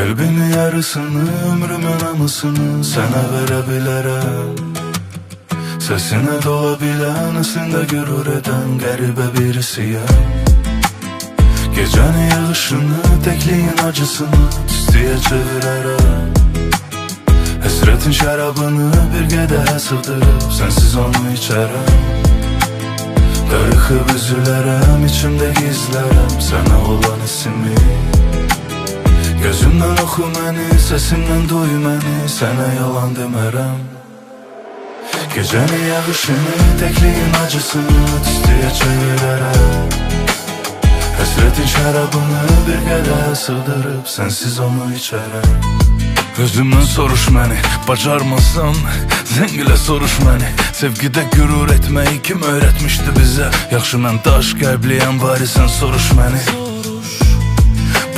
Kalbimin yarısını, ömrümün namusunu sana verebilirim. Sesine doğabilen, aslında gürür eden garibə birisiyim. Gecenin yağışını, tekliğin acısını tüstüye çevirerek Hesretin şarabını bir qədəhə sığdırıb sensiz onu içərəm. Darıxıb üzülərəm, içimdə gizlərəm sana olan hissimi. Gözümdən oxu məni, səsimdən duy məni, sənə yalan demərəm. Gecənin yağışını, tekliğin acısını tüstüyə çevirərəm. Hesretin şarabını bir qədəhə sığdırıb sensiz onu içərəm. Özümden soruş məni, bacarmasan zəngilə soruş məni. Sevgidə qürur etməyi kim öyrətmişdi bizə? Yaxşı mən daş qəlbliyəm, bari sən soruş məni.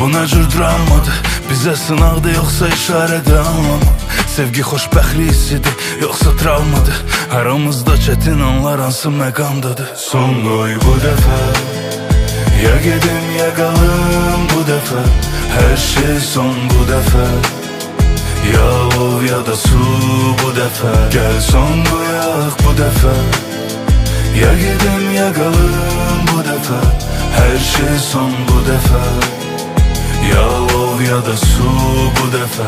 Bu nə cür dramadır, bizə sınaqdır yoxsa işarədir anlamı. Sevgi xoşbəxtlik hissidir, yoxsa travmadır. Aramızda çətin anlar hansı məqamdadır. Son qoy bu dəfə, ya gedim ya qalım bu dəfə. Hər şey son bu dəfə, ya ov ya da su bu dəfə. Gəl son qoyaq bu dəfə, ya gedim ya qalım bu dəfə. Hər şey son bu dəfə, ya ov ya da su bu dəfə.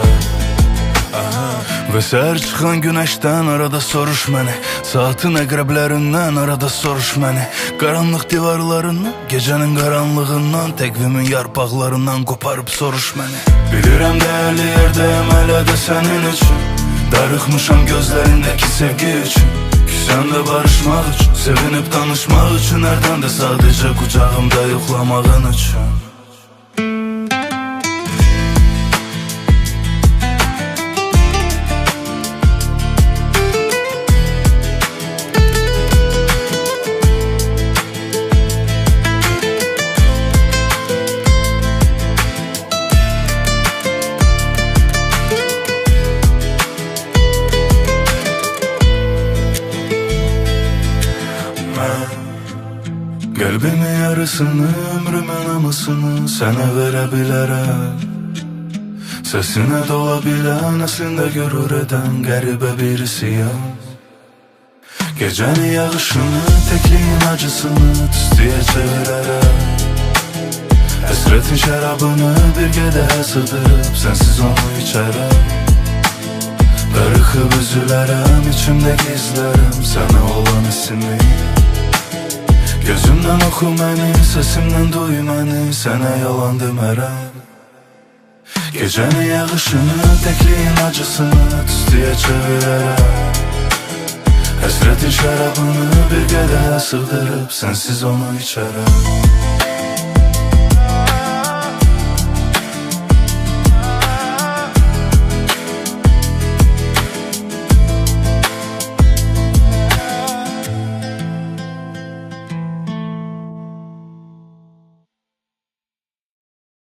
Və səhər çıxan günəşdən arada soruş məni. Saatin əqrəblərindən arada soruş məni. Qaranlıq divarlarından, gecənin qaranlığından, təqvimin yarpaqlarından qoparıb soruş məni. Bilirəm dəyərli yerdəyəm hələ də sənin üçün. Darıxmışam gözlərindəki sevgi üçün. Küsən də barışmaq üçün, sevinib danışmaq üçün. Hərdən də sadəcə qucağımda yoxlamağın üçün. Kalbimin yarısını, ömrümün namusunu sana verebilirim. Sesine doğabilen, aslında gürür eden garibə birisiyim. Gecenin yağışını, tekliğin acısını tüstüye çevirerek Hesretin şarabını bir qədəhə sığdırıb sensiz onu içərəm. Darıxıb üzülərəm, içimdə gizlərəm sana olan hissimi. Gözümdən oxu məni, səsimdən duy məni, sənə yalan demərəm. Gecənin yağışını, tekliğin acısını tüstüyə çevirərəm. Həsrətin şərabını bir qədəhə sığdırıb sensiz onu içərəm.